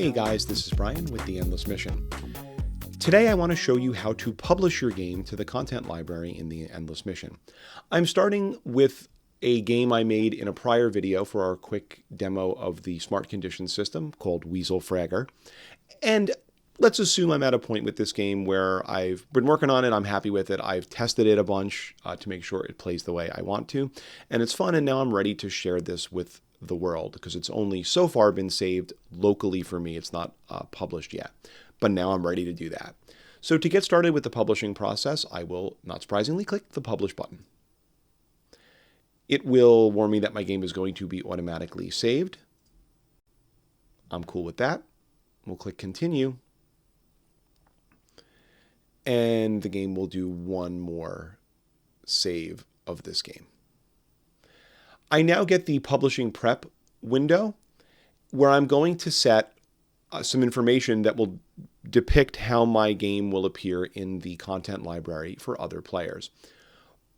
Hey guys, this is Brian with The Endless Mission. Today I want to show you how to publish your game to the content library in The Endless Mission. I'm starting with a game I made in a prior video for our quick demo of the Smart Conditions system called Weasel Fragger. And let's assume I'm at a point with this game where I've been working on it, I'm happy with it, I've tested it a bunch to make sure it plays the way I want to, and it's fun, and now I'm ready to share this with the world because it's only so far been saved locally for me. It's not published yet, but now I'm ready to do that. So to get started with the publishing process, I will, not surprisingly, click the Publish button. It will warn me that my game is going to be automatically saved. I'm cool with that. We'll click Continue. And the game will do one more save of this game. I now get the publishing prep window where I'm going to set some information that will depict how my game will appear in the content library for other players.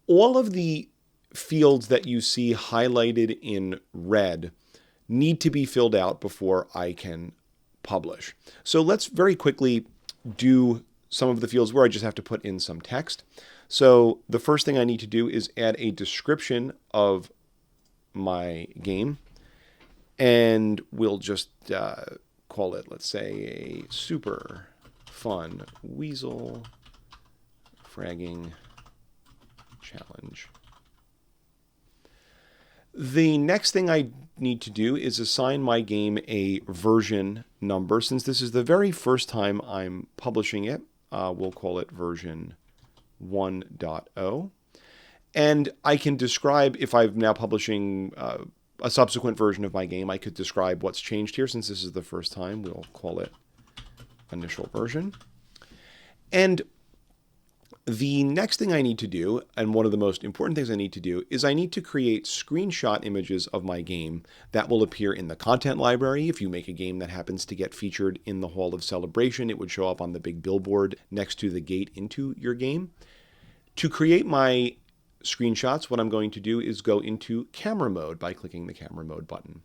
All of the fields that you see highlighted in red need to be filled out before I can publish. So let's very quickly do some of the fields where I just have to put in some text. So the first thing I need to do is add a description of my game, and we'll just call it, let's say, a super fun weasel fragging challenge. The next thing I need to do is assign my game a version number. Since this is the very first time I'm publishing it, we'll call it version 1.0. And I can describe, if I'm now publishing a subsequent version of my game, I could describe what's changed here. Since this is the first time, we'll call it initial version. And the next thing I need to do, and one of the most important things I need to do, is I need to create screenshot images of my game that will appear in the content library. If you make a game that happens to get featured in the Hall of Celebration, it would show up on the big billboard next to the gate into your game. To create my screenshots, what I'm going to do is go into camera mode by clicking the camera mode button.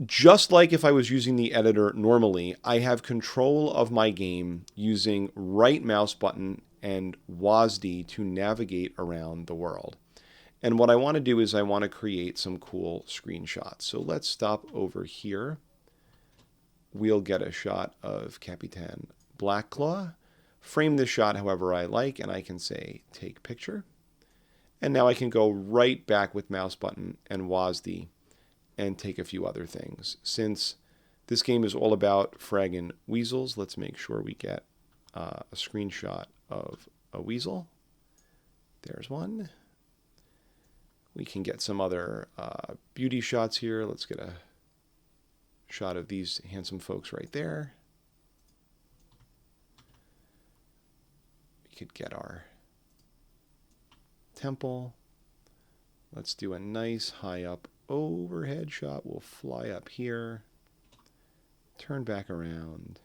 Just like if I was using the editor normally, I have control of my game using right mouse button and WASD to navigate around the world. And what I want to do is I want to create some cool screenshots. So let's stop over here. We'll get a shot of Capitan Blackclaw. Frame this shot however I like, and I can say take picture. And now I can go right back with mouse button and WASD and take a few other things. Since this game is all about fragging weasels, let's make sure we get a screenshot of a weasel. There's one. We can get some other beauty shots here. Let's get a shot of these handsome folks right there. We could get our temple. Let's do a nice high up overhead shot. We'll fly up here, turn back around,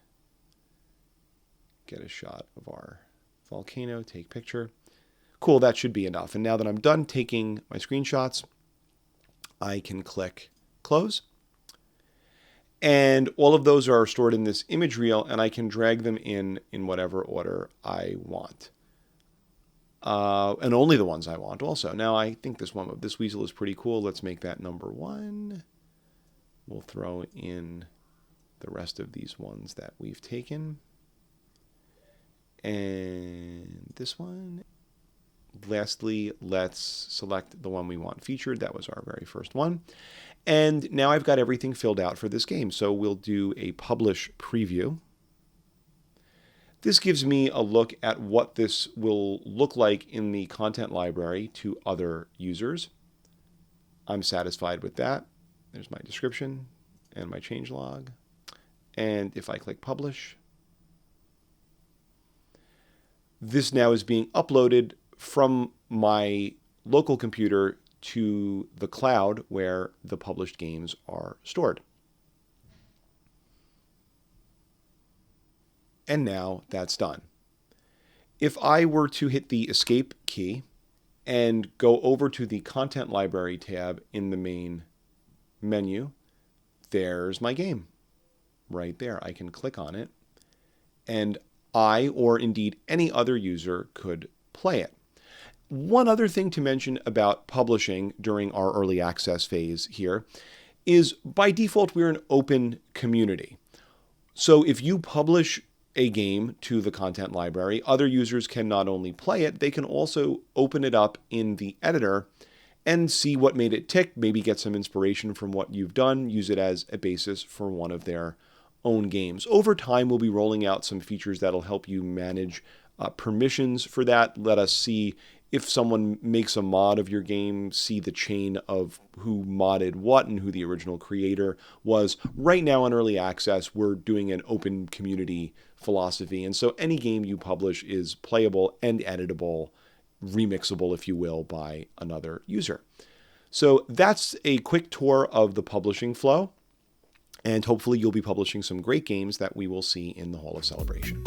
get a shot of our volcano, take picture. Cool, that should be enough. And now that I'm done taking my screenshots, I can click close. And all of those are stored in this image reel, and I can drag them in whatever order I want. And only the ones I want also. Now I think this weasel is pretty cool. Let's make that number 1. We'll throw in the rest of these ones that we've taken. And this one. Lastly, let's select the one we want featured. That was our very first one. And now I've got everything filled out for this game. So we'll do a publish preview. This gives me a look at what this will look like in the content library to other users. I'm satisfied with that. There's my description and my changelog. And if I click publish, this now is being uploaded from my local computer to the cloud where the published games are stored. And now that's done. If I were to hit the escape key and go over to the content library tab in the main menu, there's my game. right there. I can click on it, and I, or indeed any other user, could play it. One other thing to mention about publishing during our early access phase here is, by default, we're an open community. So if you publish a game to the content library, other users can not only play it, they can also open it up in the editor and see what made it tick, maybe get some inspiration from what you've done, use it as a basis for one of their own games. Over time, we'll be rolling out some features that'll help you manage permissions for that. Let us see if someone makes a mod of your game, see the chain of who modded what and who the original creator was. Right now in early access, we're doing an open community philosophy. And so any game you publish is playable and editable, remixable, if you will, by another user. So that's a quick tour of the publishing flow. And hopefully you'll be publishing some great games that we will see in the Hall of Celebration.